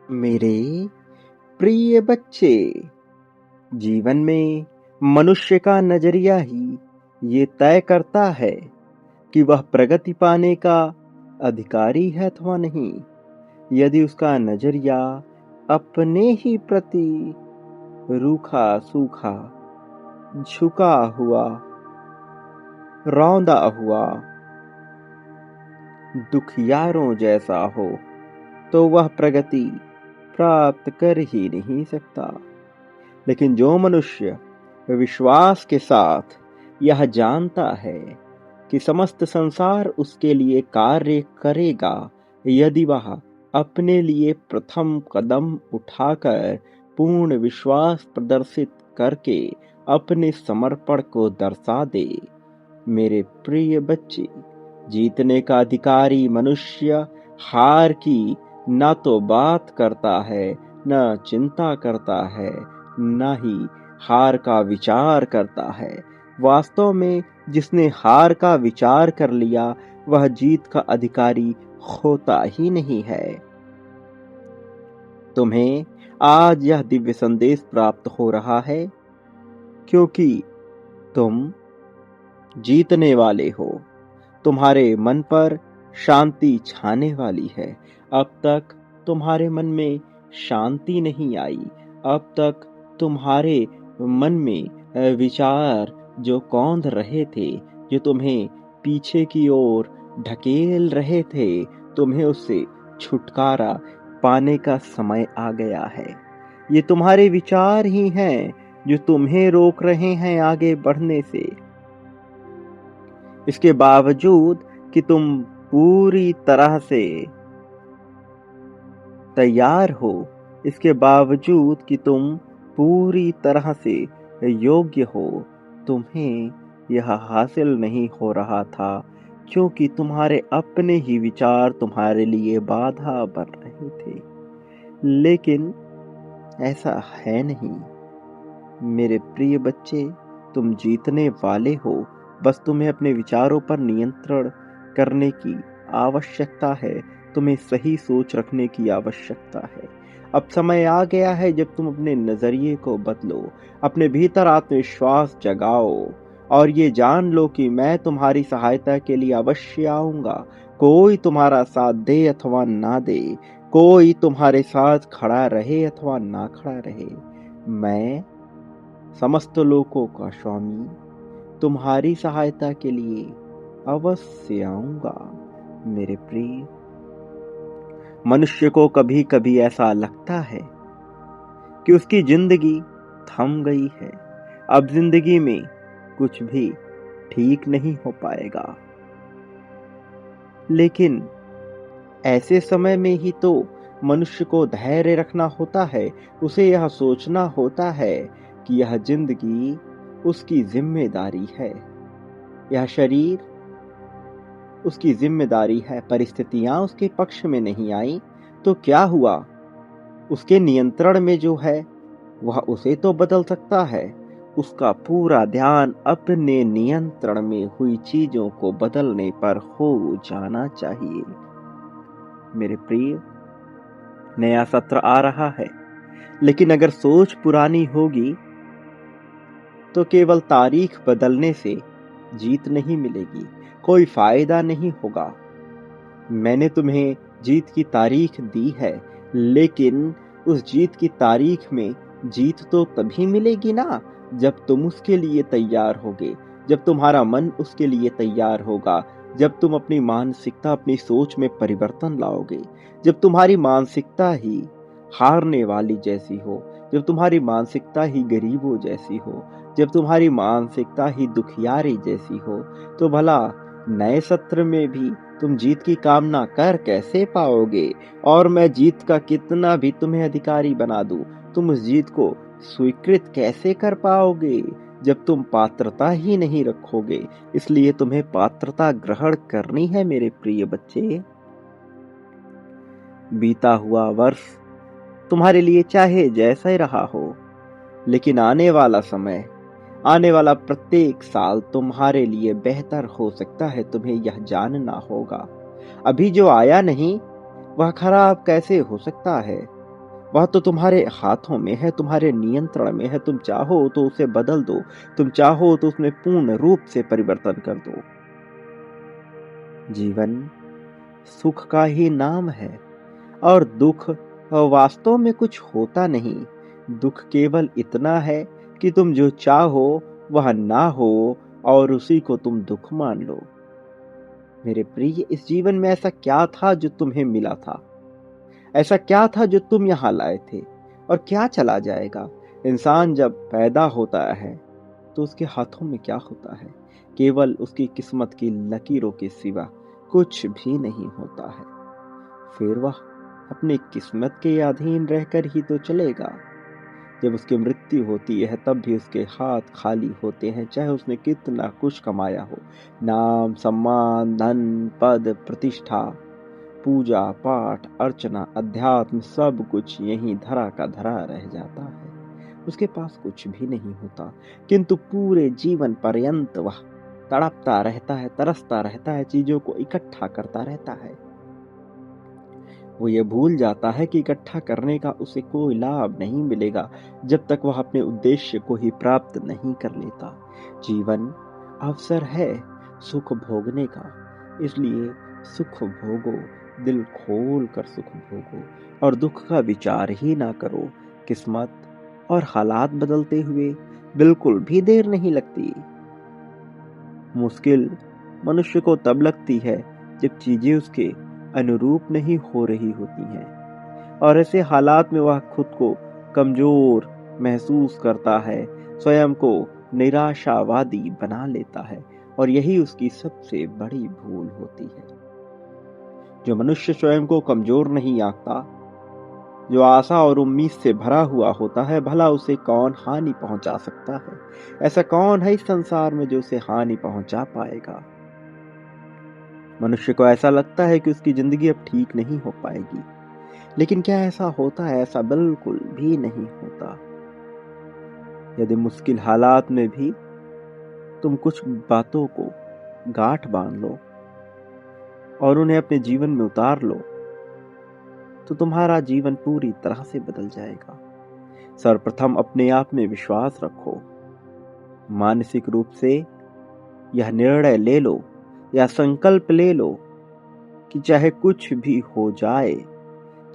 मेरे प्रिय बच्चे, जीवन में मनुष्य का नजरिया ही ये तय करता है कि वह प्रगति पाने का अधिकारी है अथवा नहीं। यदि उसका नजरिया अपने ही प्रति रूखा सूखा, झुका हुआ, रौंदा हुआ, दुखियारों जैसा हो, तो वह प्रगति प्राप्त कर ही नहीं सकता। लेकिन जो मनुष्य विश्वास के साथ यह जानता है कि समस्त संसार उसके लिए कार्य करेगा, यदि वह अपने लिए प्रथम कदम उठाकर पूर्ण विश्वास प्रदर्शित करके अपने समर्पण को दर्शा दे। मेरे प्रिय बच्चे, जीतने का अधिकारी मनुष्य हार की न तो बात करता है, न चिंता करता है, न ही हार का विचार करता है। वास्तव में जिसने हार का विचार कर लिया, वह जीत का अधिकारी होता ही नहीं है। तुम्हें आज यह दिव्य संदेश प्राप्त हो रहा है क्योंकि तुम जीतने वाले हो। तुम्हारे मन पर शांति छाने वाली है। अब तक तुम्हारे मन में शांति नहीं आई। अब तक तुम्हारे मन में विचार जो कौंध रहे थे, जो तुम्हें पीछे की ओर ढकेल रहे थे, तुम्हें उससे छुटकारा पाने का समय आ गया है। ये तुम्हारे विचार ही हैं जो तुम्हें रोक रहे हैं आगे बढ़ने से। इसके बावजूद कि तुम पूरी तरह से तैयार हो, इसके बावजूद कि तुम पूरी तरह से योग्य हो, तुम्हें यह हासिल नहीं हो रहा था क्योंकि तुम्हारे अपने ही विचार तुम्हारे लिए बाधा बन रहे थे। लेकिन ऐसा है नहीं मेरे प्रिय बच्चे, तुम जीतने वाले हो। बस तुम्हें अपने विचारों पर नियंत्रण करने की आवश्यकता है। तुम्हें सही सोच रखने की आवश्यकता है। अब समय आ गया है जब तुम अपने नजरिए को बदलो, अपने भीतर आत्मविश्वास जगाओ और ये जान लो कि मैं तुम्हारी सहायता के लिए अवश्य आऊंगा। कोई तुम्हारा साथ दे अथवा ना दे, कोई तुम्हारे साथ खड़ा रहे अथवा ना खड़ा रहे, मैं समस्त लोकों का स्वामी तुम्हारी सहायता के लिए अवश्य आऊंगा। मेरे प्रिय, मनुष्य को कभी कभी ऐसा लगता है कि उसकी जिंदगी थम गई है, अब जिंदगी में कुछ भी ठीक नहीं हो पाएगा। लेकिन ऐसे समय में ही तो मनुष्य को धैर्य रखना होता है। उसे यह सोचना होता है कि यह जिंदगी उसकी जिम्मेदारी है, यह शरीर उसकी जिम्मेदारी है। परिस्थितियां उसके पक्ष में नहीं आई तो क्या हुआ, उसके नियंत्रण में जो है वह उसे तो बदल सकता है। उसका पूरा ध्यान अपने नियंत्रण में हुई चीजों को बदलने पर हो जाना चाहिए। मेरे प्रिय, नया सत्र आ रहा है, लेकिन अगर सोच पुरानी होगी तो केवल तारीख बदलने से जीत नहीं मिलेगी, कोई फायदा नहीं होगा। मैंने तुम्हें जीत की तारीख दी है, लेकिन उस जीत की तारीख में जीत तो तभी मिलेगी ना जब तुम उसके लिए तैयार होगे, जब तुम्हारा मन उसके लिए तैयार होगा, जब तुम अपनी मानसिकता, अपनी सोच में परिवर्तन लाओगे, जब तुम्हारी मानसिकता ही हारने वाली जैसी हो, जब तुम्हारी मानसिकता ही गरीबों जैसी हो, जब तुम्हारी मानसिकता ही दुखियारी जैसी हो, तो भला नए सत्र में भी तुम जीत की कामना कर कैसे पाओगे? और मैं जीत का कितना भी तुम्हें अधिकारी बना दूं, तुम उस जीत को स्वीकृत कैसे कर पाओगे जब तुम पात्रता ही नहीं रखोगे? इसलिए तुम्हें पात्रता ग्रहण करनी है मेरे प्रिय बच्चे। बीता हुआ वर्ष तुम्हारे लिए चाहे जैसा ही रहा हो, लेकिन आने वाला समय, आने वाला प्रत्येक साल तुम्हारे लिए बेहतर हो सकता है। तुम्हें यह जानना होगा। अभी जो आया नहीं वह खराब कैसे हो सकता है? वह तो तुम्हारे हाथों में है, तुम्हारे नियंत्रण में है। तुम चाहो तो उसे बदल दो, तुम चाहो तो उसमें पूर्ण रूप से परिवर्तन कर दो। जीवन सुख का ही नाम है और दुख वास्तव में कुछ होता नहीं। दुख केवल इतना है कि तुम जो चाहो वह ना हो और उसी को तुम दुख मान लो। मेरे प्रिय, इस जीवन में ऐसा क्या था जो तुम्हें मिला था? ऐसा क्या था जो तुम यहाँ लाए थे? और क्या चला जाएगा? इंसान जब पैदा होता है तो उसके हाथों में क्या होता है? केवल उसकी किस्मत की लकीरों के सिवा कुछ भी नहीं होता है। फिर वह अपनी किस्मत के अधीन रहकर ही तो चलेगा। जब उसकी मृत्यु होती है तब भी उसके हाथ खाली होते हैं, चाहे उसने कितना कुछ कमाया हो। नाम, सम्मान, धन, पद, प्रतिष्ठा, पूजा पाठ, अर्चना, अध्यात्म, सब कुछ यहीं धरा का धरा रह जाता है। उसके पास कुछ भी नहीं होता, किंतु पूरे जीवन पर्यंत वह तड़पता रहता है, तरसता रहता है, चीजों को इकट्ठा करता रहता है। वो ये भूल जाता है कि इकट्ठा करने का उसे कोई लाभ नहीं मिलेगा जब तक वह अपने उद्देश्य को ही प्राप्त नहीं कर लेता। जीवन अवसर है सुख भोगने का, इसलिए सुख भोगो, दिल खोल कर सुख भोगो और दुख का विचार ही ना करो। किस्मत और हालात बदलते हुए बिल्कुल भी देर नहीं लगती। मुश्किल मनुष्य को तब लगती है जब चीजें उसके अनुरूप नहीं हो रही होती हैं और ऐसे हालात में वह खुद को कमजोर महसूस करता है, स्वयं को निराशावादी बना लेता है और यही उसकी सबसे बड़ी भूल होती है। जो मनुष्य स्वयं को कमजोर नहीं आंकता, जो आशा और उम्मीद से भरा हुआ होता है, भला उसे कौन हानि पहुंचा सकता है? ऐसा कौन है इस संसार में जो उसे हानि पहुंचा पाएगा? मनुष्य को ऐसा लगता है कि उसकी जिंदगी अब ठीक नहीं हो पाएगी, लेकिन क्या ऐसा होता है? ऐसा बिल्कुल भी नहीं होता। यदि मुश्किल हालात में भी तुम कुछ बातों को गांठ बांध लो और उन्हें अपने जीवन में उतार लो, तो तुम्हारा जीवन पूरी तरह से बदल जाएगा। सर्वप्रथम अपने आप में विश्वास रखो। मानसिक रूप से यह निर्णय ले लो या संकल्प ले लो कि चाहे कुछ भी हो जाए,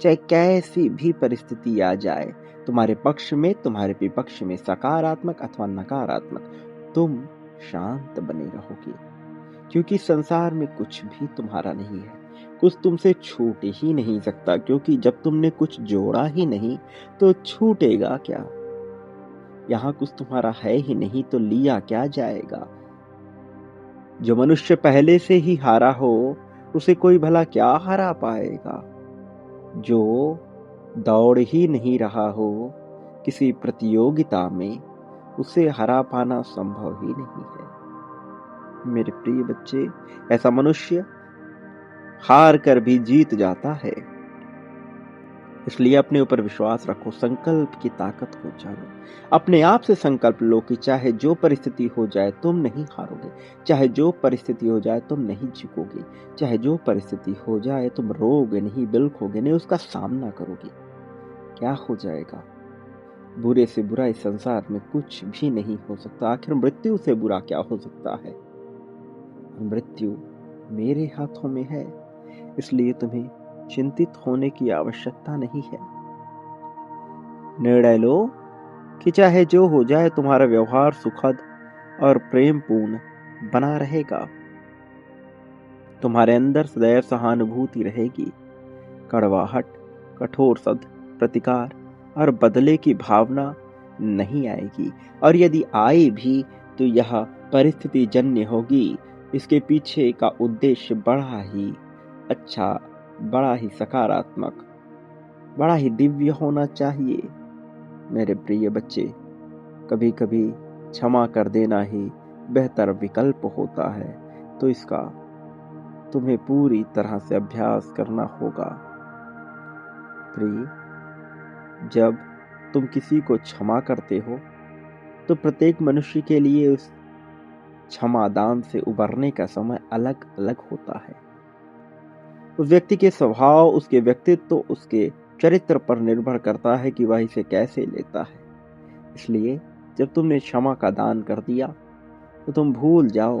चाहे कैसी भी परिस्थिति आ जाए, तुम्हारे पक्ष में, तुम्हारे विपक्ष में, सकारात्मक अथवा नकारात्मक, तुम शांत बने रहोगे। क्योंकि संसार में कुछ भी तुम्हारा नहीं है, कुछ तुमसे छूट ही नहीं सकता, क्योंकि जब तुमने कुछ जोड़ा ही नहीं तो छूटेगा क्या? यहाँ कुछ तुम्हारा है ही नहीं तो लिया क्या जाएगा? जो मनुष्य पहले से ही हारा हो उसे कोई भला क्या हरा पाएगा? जो दौड़ ही नहीं रहा हो किसी प्रतियोगिता में, उसे हरा पाना संभव ही नहीं है। मेरे प्रिय बच्चे, ऐसा मनुष्य हार कर भी जीत जाता है। इसलिए अपने ऊपर विश्वास रखो, संकल्प की ताकत को जानो। अपने आप से संकल्प लो कि चाहे जो परिस्थिति हो जाए तुम नहीं हारोगे, चाहे जो परिस्थिति हो जाए तुम नहीं झुकोगे, चाहे जो परिस्थिति हो जाए तुम रोगे नहीं, बिलखोगे नहीं, उसका सामना करोगे। क्या हो जाएगा? बुरे से बुरा इस संसार में कुछ भी नहीं हो सकता। आखिर मृत्यु से बुरा क्या हो सकता है? मृत्यु मेरे हाथों में है, इसलिए तुम्हें चिंतित होने की आवश्यकता नहीं है। निर्णय लो कि चाहे जो हो जाए तुम्हारा व्यवहार सुखद और प्रेमपूर्ण बना रहेगा। तुम्हारे अंदर सदैव सहानुभूति रहेगी। कड़वाहट, कठोर शब्द, प्रतिकार और बदले की भावना नहीं आएगी, और यदि आए भी तो यह परिस्थिति जन्य होगी। इसके पीछे का उद्देश्य बड़ा ही अच्छा, बड़ा ही सकारात्मक, बड़ा ही दिव्य होना चाहिए। मेरे प्रिय बच्चे, कभी कभी क्षमा कर देना ही बेहतर विकल्प होता है, तो इसका तुम्हें पूरी तरह से अभ्यास करना होगा। प्रिय, जब तुम किसी को क्षमा करते हो तो प्रत्येक मनुष्य के लिए उस क्षमादान से उबरने का समय अलग अलग होता है। उस व्यक्ति के स्वभाव, उसके व्यक्तित्व, उसके चरित्र पर निर्भर करता है कि वह इसे कैसे लेता है। इसलिए जब तुमने क्षमा का दान कर दिया तो तुम भूल जाओ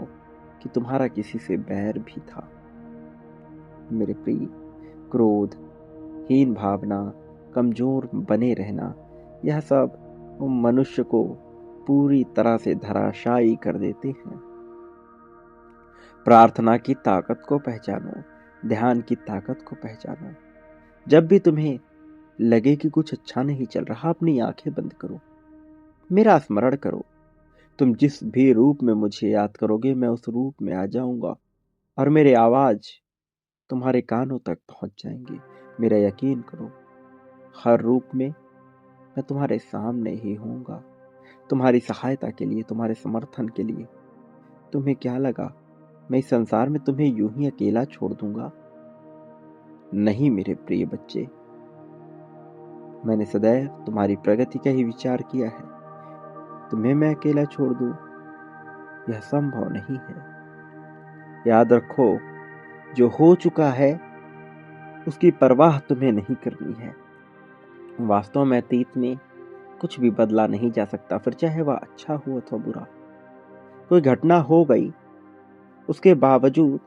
कि तुम्हारा किसी से बैर भी था। मेरे प्रिय, क्रोध, हीन भावना, कमजोर बने रहना, यह सब मनुष्य को पूरी तरह से धराशायी कर देते हैं। प्रार्थना की ताकत को पहचानो, ध्यान की ताकत को पहचानो। जब भी तुम्हें लगे कि कुछ अच्छा नहीं चल रहा, अपनी आंखें बंद करो, मेरा स्मरण करो। तुम जिस भी रूप में मुझे याद करोगे, मैं उस रूप में आ जाऊंगा और मेरे आवाज तुम्हारे कानों तक पहुंच जाएंगे। मेरा यकीन करो, हर रूप में मैं तुम्हारे सामने ही होऊंगा, तुम्हारी सहायता के लिए, तुम्हारे समर्थन के लिए। तुम्हें क्या लगा मैं इस संसार में तुम्हें यूं ही अकेला छोड़ दूंगा? नहीं मेरे प्रिय बच्चे, मैंने सदैव तुम्हारी प्रगति का ही विचार किया है। तुम्हें मैं अकेला छोड़ दूं, यह संभव नहीं है। याद रखो, जो हो चुका है उसकी परवाह तुम्हें नहीं करनी है। वास्तव में अतीत में कुछ भी बदला नहीं जा सकता, फिर चाहे वह अच्छा हो अथवा बुरा। कोई घटना हो गई, उसके बावजूद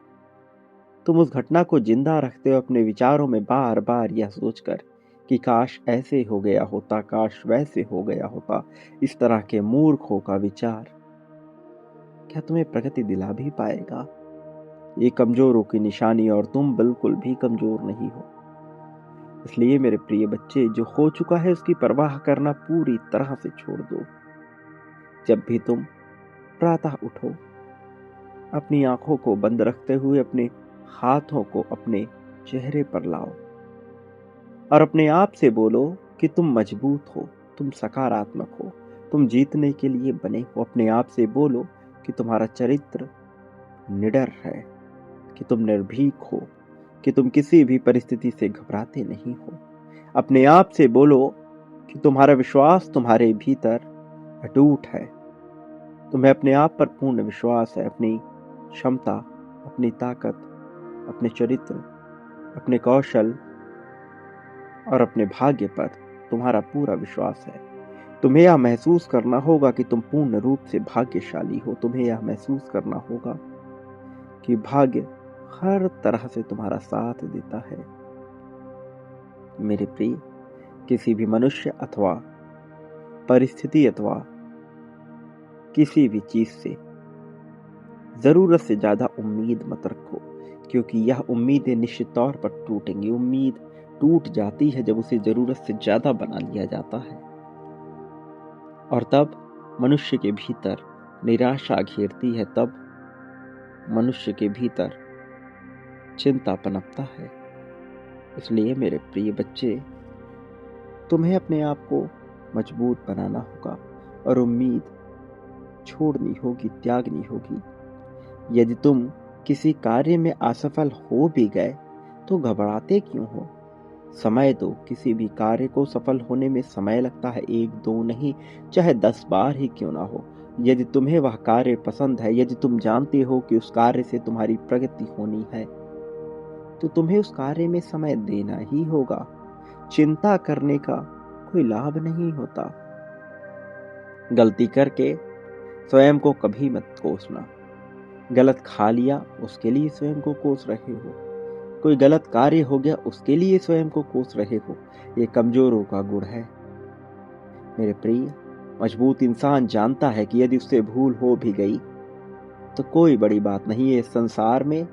तुम उस घटना को जिंदा रखते हो अपने विचारों में, बार बार यह सोचकर कि काश ऐसे हो गया होता, काश वैसे हो गया होता। इस तरह के मूर्खों का विचार क्या तुम्हें प्रगति दिला भी पाएगा? ये कमजोरों की निशानी, और तुम बिल्कुल भी कमजोर नहीं हो। इसलिए मेरे प्रिय बच्चे, जो हो चुका है उसकी परवाह करना पूरी तरह से छोड़ दो। जब भी तुम प्रातः उठो, अपनी आंखों को बंद रखते हुए अपने हाथों को अपने चेहरे पर लाओ और अपने आप से बोलो कि तुम मजबूत हो, तुम सकारात्मक हो, तुम जीतने के लिए बने हो। अपने आप से बोलो कि तुम्हारा चरित्र निडर है, कि तुम निर्भीक हो, कि तुम किसी भी परिस्थिति से घबराते नहीं हो। अपने आप से बोलो कि तुम्हारा विश्वास तुम्हारे भीतर अटूट है। तुम्हें अपने आप पर पूर्ण विश्वास है, अपनी क्षमता, अपनी ताकत, अपने चरित्र, अपने कौशल और अपने भाग्य पर तुम्हारा पूरा विश्वास है। तुम्हें यह महसूस करना होगा कि तुम पूर्ण रूप से भाग्यशाली हो। तुम्हें यह महसूस करना होगा कि भाग्य हर तरह से तुम्हारा साथ देता है। मेरे प्रिय, किसी भी मनुष्य अथवा परिस्थिति अथवा किसी भी चीज से जरूरत से ज्यादा उम्मीद मत रखो, क्योंकि यह उम्मीदें निश्चित तौर पर टूटेंगी। उम्मीद टूट जाती है जब उसे जरूरत से ज्यादा बना लिया जाता है, और तब मनुष्य के भीतर निराशा घेरती है, तब मनुष्य के भीतर चिंता पनपता है। इसलिए मेरे प्रिय बच्चे, तुम्हें अपने आप को मजबूत बनाना होगा और उम्मीद छोड़नी होगी, त्यागनी होगी। यदि तुम किसी कार्य में असफल हो भी गए तो घबराते क्यों हो? समय दो। किसी भी कार्य को सफल होने में समय लगता है, 1-2 नहीं, चाहे 10 बार ही क्यों ना हो। यदि तुम्हें वह कार्य पसंद है, यदि तुम जानते हो कि उस कार्य से तुम्हारी प्रगति होनी है, तो तुम्हें उस कार्य में समय देना ही होगा। चिंता करने का कोई लाभ नहीं होता। गलती करके स्वयं को कभी मत कोसना। गलत खा लिया उसके लिए स्वयं को कोस रहे हो, कोई गलत कार्य हो गया उसके लिए स्वयं को कोस रहे हो। ये कमजोरों का गुण है। मेरे प्रिय, मजबूत इंसान जानता है कि यदि उससे भूल हो भी गई तो कोई बड़ी बात नहीं है। इस संसार में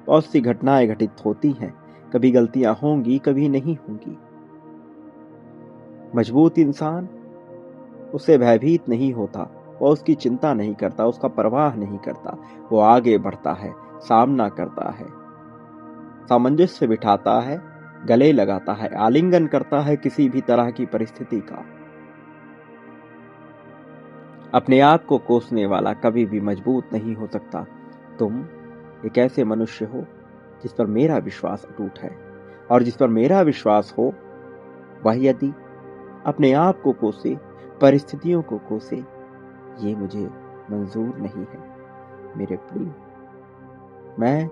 बहुत सी घटनाएं घटित होती हैं, कभी गलतियां होंगी, कभी नहीं होंगी। मजबूत इंसान उससे भयभीत नहीं होता, वह उसकी चिंता नहीं करता, उसका परवाह नहीं करता। वो आगे बढ़ता है, सामना करता है, सामंजस्य बिठाता है, गले लगाता है, आलिंगन करता है किसी भी तरह की परिस्थिति का। अपने आप को कोसने वाला कभी भी मजबूत नहीं हो सकता। तुम एक ऐसे मनुष्य हो जिस पर मेरा विश्वास अटूट है, और जिस पर मेरा विश्वास हो वह यदि अपने आप को कोसे, परिस्थितियों को कोसे, ये मुझे मंजूर नहीं है। मेरे प्रिय, मैं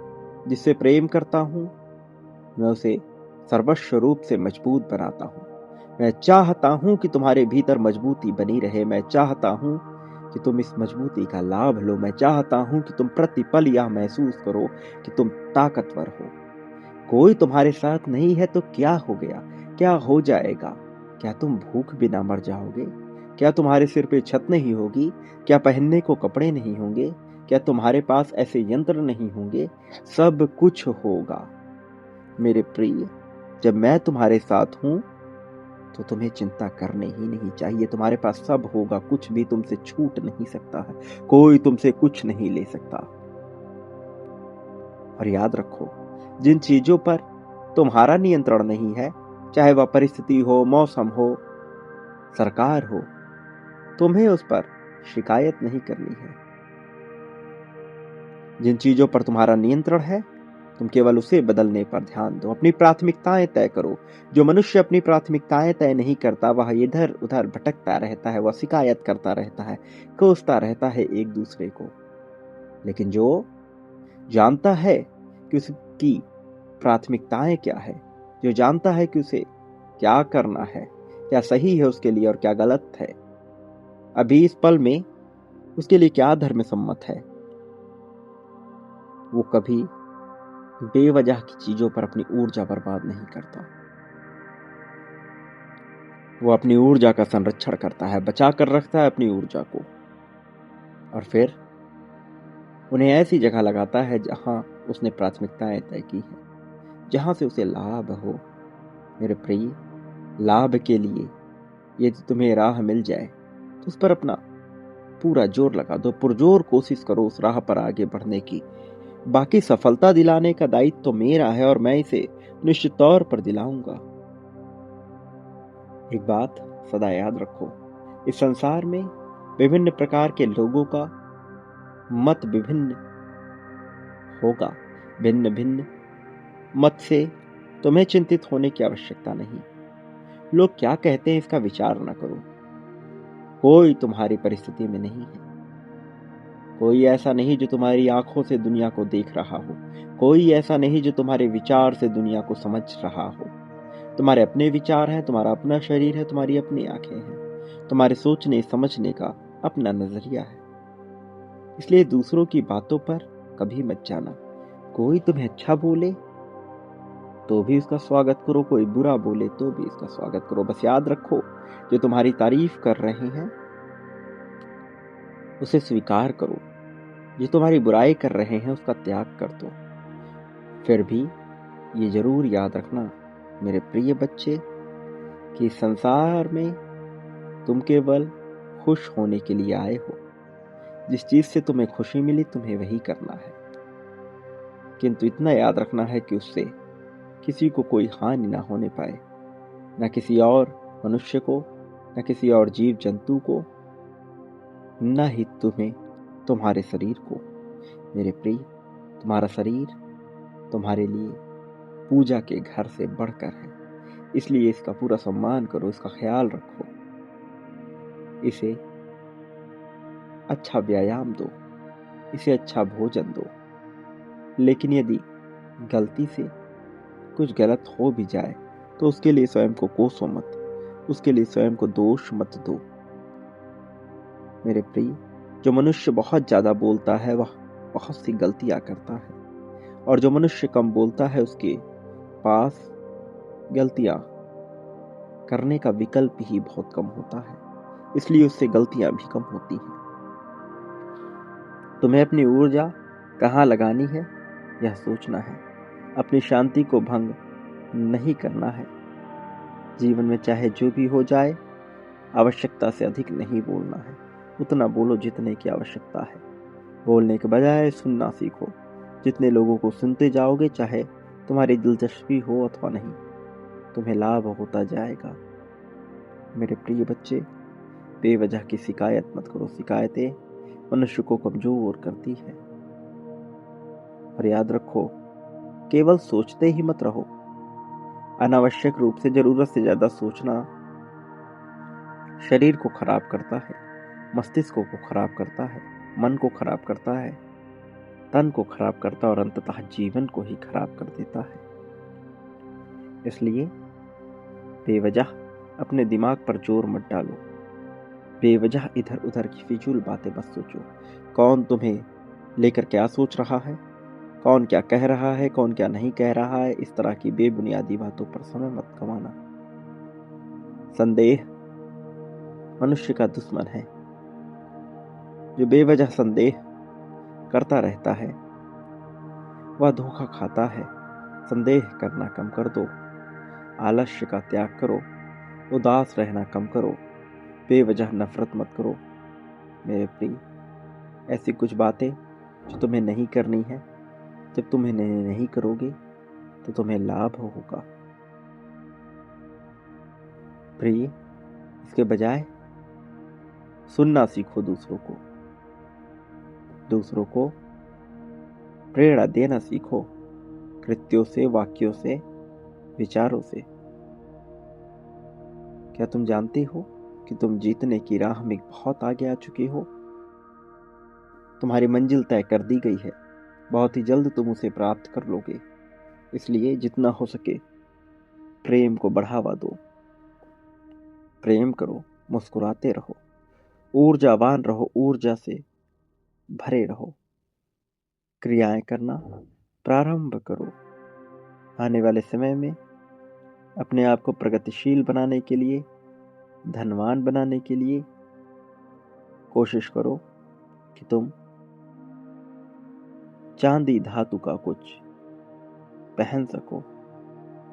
जिससे प्रेम करता हूं, मैं उसे सर्वस्व रूप से मजबूत बनाता हूँ। मैं चाहता हूँ कि तुम्हारे भीतर मजबूती बनी रहे। मैं चाहता हूँ कि तुम इस मजबूती का लाभ लो। मैं चाहता हूँ कि तुम प्रतिपल यह महसूस करो कि तुम ताकतवर हो। कोई तुम्हारे साथ नहीं है तो क्या हो गया, क्या हो जाएगा? क्या तुम भूख बिना मर जाओगे? क्या तुम्हारे सिर पे छत नहीं होगी? क्या पहनने को कपड़े नहीं होंगे? क्या तुम्हारे पास ऐसे यंत्र नहीं होंगे? सब कुछ होगा मेरे प्रिय। जब मैं तुम्हारे साथ हूं तो तुम्हें चिंता करनी ही नहीं चाहिए। तुम्हारे पास सब होगा, कुछ भी तुमसे छूट नहीं सकता है, कोई तुमसे कुछ नहीं ले सकता। और याद रखो, जिन चीजों पर तुम्हारा नियंत्रण नहीं है, चाहे वह परिस्थिति हो, मौसम हो, सरकार हो, तुम्हें उस पर शिकायत नहीं करनी है। जिन चीजों पर तुम्हारा नियंत्रण है, तुम केवल उसे बदलने पर ध्यान दो। अपनी प्राथमिकताएं तय करो। जो मनुष्य अपनी प्राथमिकताएं तय नहीं करता, वह इधर उधर भटकता रहता है, वह शिकायत करता रहता है, कोसता रहता है एक दूसरे को। लेकिन जो जानता है कि उसकी प्राथमिकताएं क्या है, जो जानता है कि उसे क्या करना है, क्या सही है उसके लिए और क्या गलत है, अभी इस पल में उसके लिए क्या धर्म सम्मत है, वो कभी बेवजह की चीजों पर अपनी ऊर्जा बर्बाद नहीं करता। वो अपनी ऊर्जा का संरक्षण करता है, बचा कर रखता है अपनी ऊर्जा को, और फिर उन्हें ऐसी जगह लगाता है जहां उसने प्राथमिकताएं तय की है, जहां से उसे लाभ हो। मेरे प्रिय, लाभ के लिए यदि तुम्हें राह मिल जाए तो उस पर अपना पूरा जोर लगा दो, पुरजोर कोशिश करो उस राह पर आगे बढ़ने की। बाकी सफलता दिलाने का दायित्व तो मेरा है और मैं इसे निश्चित तौर पर दिलाऊंगा। एक बात सदा याद रखो, इस संसार में विभिन्न प्रकार के लोगों का मत विभिन्न होगा। भिन्न भिन्न मत से तुम्हें चिंतित होने की आवश्यकता नहीं। लोग क्या कहते हैं इसका विचार न करो। कोई तुम्हारी परिस्थिति में नहीं है। कोई ऐसा नहीं जो तुम्हारी आंखों से दुनिया को देख रहा हो। कोई ऐसा नहीं जो तुम्हारे विचार से दुनिया को समझ रहा हो। तुम्हारे अपने विचार हैं, तुम्हारा अपना शरीर है, तुम्हारी अपनी आंखें हैं, तुम्हारे सोचने समझने का अपना नजरिया है। इसलिए दूसरों की बातों पर कभी मत जाना। कोई तुम्हें अच्छा बोले तो भी उसका स्वागत करो, कोई बुरा बोले तो भी उसका स्वागत करो। बस याद रखो, जो तुम्हारी तारीफ कर रहे हैं उसे स्वीकार करो, जो तुम्हारी बुराई कर रहे हैं उसका त्याग कर दो। फिर भी ये जरूर याद रखना मेरे प्रिय बच्चे, कि संसार में तुम केवल खुश होने के लिए आए हो। जिस चीज से तुम्हें खुशी मिली तुम्हें वही करना है, किंतु इतना याद रखना है कि उससे किसी को कोई हानि ना होने पाए, न किसी और मनुष्य को, न किसी और जीव जंतु को, न ही तुम्हें तुम्हारे शरीर को। मेरे प्रिय, तुम्हारा शरीर तुम्हारे लिए पूजा के घर से बढ़कर है, इसलिए इसका पूरा सम्मान करो, इसका ख्याल रखो, इसे अच्छा व्यायाम दो, इसे अच्छा भोजन दो। लेकिन यदि गलती से कुछ गलत हो भी जाए तो उसके लिए स्वयं को कोसो मत, उसके लिए स्वयं को दोष मत दो। मेरे प्रिय, जो मनुष्य बहुत ज्यादा बोलता है वह बहुत सी गलतियां करता है, और जो मनुष्य कम बोलता है उसके पास गलतियां करने का विकल्प ही बहुत कम होता है, इसलिए उससे गलतियां भी कम होती हैं। तुम्हें अपनी ऊर्जा कहाँ लगानी है यह सोचना है, अपनी शांति को भंग नहीं करना है। जीवन में चाहे जो भी हो जाए, आवश्यकता से अधिक नहीं बोलना है। उतना बोलो जितने की आवश्यकता है। बोलने के बजाय सुनना सीखो। जितने लोगों को सुनते जाओगे, चाहे तुम्हारी दिलचस्पी हो अथवा नहीं, तुम्हें लाभ होता जाएगा। मेरे प्रिय बच्चे, बेवजह की शिकायत मत करो। शिकायतें मनुष्य को कमजोर करती है। और याद रखो, केवल सोचते ही मत रहो। अनावश्यक रूप से जरूरत से ज्यादा सोचना शरीर को खराब करता है, मस्तिष्क को खराब करता है, मन को खराब करता है, तन को खराब करता है और अंततः जीवन को ही खराब कर देता है। इसलिए बेवजह अपने दिमाग पर जोर मत डालो, बेवजह इधर उधर की फिजूल बातें मत सोचो। कौन तुम्हें लेकर क्या सोच रहा है, कौन क्या कह रहा है, कौन क्या नहीं कह रहा है, इस तरह की बेबुनियादी बातों पर समय मत गंवाना। संदेह मनुष्य का दुश्मन है। जो बेवजह संदेह करता रहता है वह धोखा खाता है। संदेह करना कम कर दो, आलस्य का त्याग करो, उदास रहना कम करो, बेवजह नफरत मत करो। मेरे प्रिय, ऐसी कुछ बातें जो तुम्हें नहीं करनी है, जब तुम इन्हें नहीं करोगे तो तुम्हें लाभ होगा। प्रिय, इसके बजाय सुनना सीखो दूसरों को प्रेरणा देना सीखो, कृत्यों से, वाक्यों से, विचारों से। क्या तुम जानते हो कि तुम जीतने की राह में बहुत आगे आ चुके हो? तुम्हारी मंजिल तय कर दी गई है, बहुत ही जल्द तुम उसे प्राप्त कर लोगे। इसलिए जितना हो सके प्रेम को बढ़ावा दो, प्रेम करो, मुस्कुराते रहो, ऊर्जावान रहो, ऊर्जा से भरे रहो। क्रियाएं करना प्रारंभ करो। आने वाले समय में अपने आप को प्रगतिशील बनाने के लिए, धनवान बनाने के लिए कोशिश करो कि तुम चांदी धातु का कुछ पहन सको।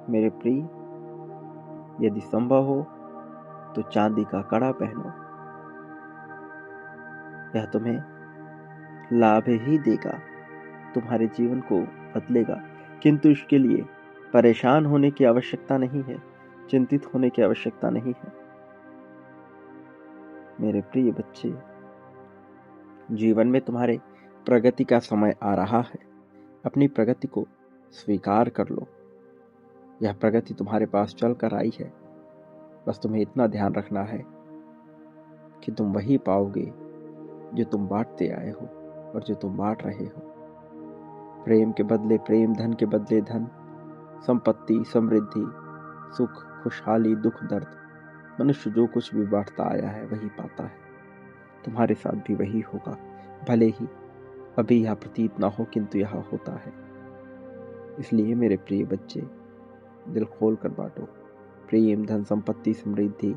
मेरे प्रिय, यदि संभव हो तो चांदी का कड़ा पहनो। यह तुम्हें लाभ ही देगा, तुम्हारे जीवन को बदलेगा। किंतु इसके लिए परेशान होने की आवश्यकता नहीं है, चिंतित होने की आवश्यकता नहीं है। मेरे प्रिय बच्चे, जीवन में तुम्हारे प्रगति का समय आ रहा है। अपनी प्रगति को स्वीकार कर लो। यह प्रगति तुम्हारे पास चल कर आई है, बस तुम्हें इतना ध्यान रखना है कि तुम वही पाओगे जो तुम बांटते आए हो और जो तुम बांट रहे हो। प्रेम के बदले प्रेम, धन के बदले धन, संपत्ति, समृद्धि, सुख, खुशहाली, दुख, दर्द, मनुष्य जो कुछ भी बांटता आया है वही पाता है। तुम्हारे साथ भी वही होगा, भले ही अभी यह प्रतीत ना हो, किंतु यह होता है। इसलिए मेरे प्रिय बच्चे, दिल खोल कर बांटो। प्रेम, धन, संपत्ति, समृद्धि,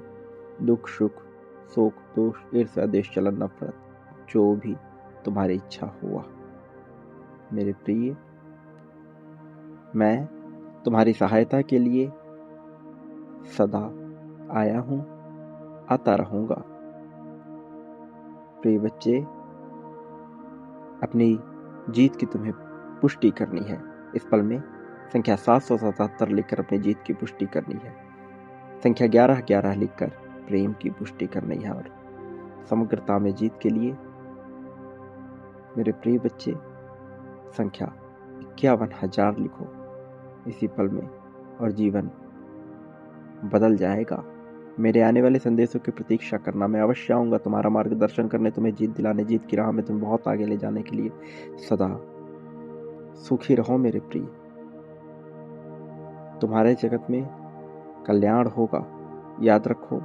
दुख, सुख, शोक, दोष, ईर्ष्या, देश, चलन, नफरत, जो भी तुम्हारी इच्छा हुआ। मेरे प्रिय, मैं तुम्हारी सहायता के लिए सदा आया हूं, आता रहूंगा। प्रिय बच्चे, अपनी जीत की तुम्हें पुष्टि करनी है। इस पल में संख्या 777 लिखकर अपनी जीत की पुष्टि करनी है। संख्या 1111 लिखकर प्रेम की पुष्टि करनी है। और समग्रता में जीत के लिए मेरे प्रिय बच्चे, संख्या 51,000 लिखो इसी पल में, और जीवन बदल जाएगा। मेरे आने वाले संदेशों की प्रतीक्षा करना। मैं अवश्य आऊँगा तुम्हारा मार्गदर्शन करने, तुम्हें जीत दिलाने, जीत की राह में तुम्हें बहुत आगे ले जाने के लिए। सदा सुखी रहो मेरे प्रिय। तुम्हारे जगत में कल्याण होगा। याद रखो,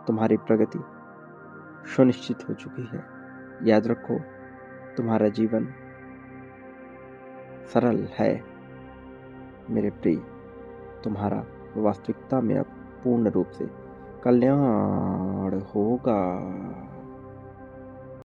तुम्हारी प्रगति सुनिश्चित हो चुकी है। याद रखो, तुम्हारा जीवन सरल है मेरे प्रिय। तुम्हारा वास्तविकता में अब पूर्ण रूप से कल्याण होगा।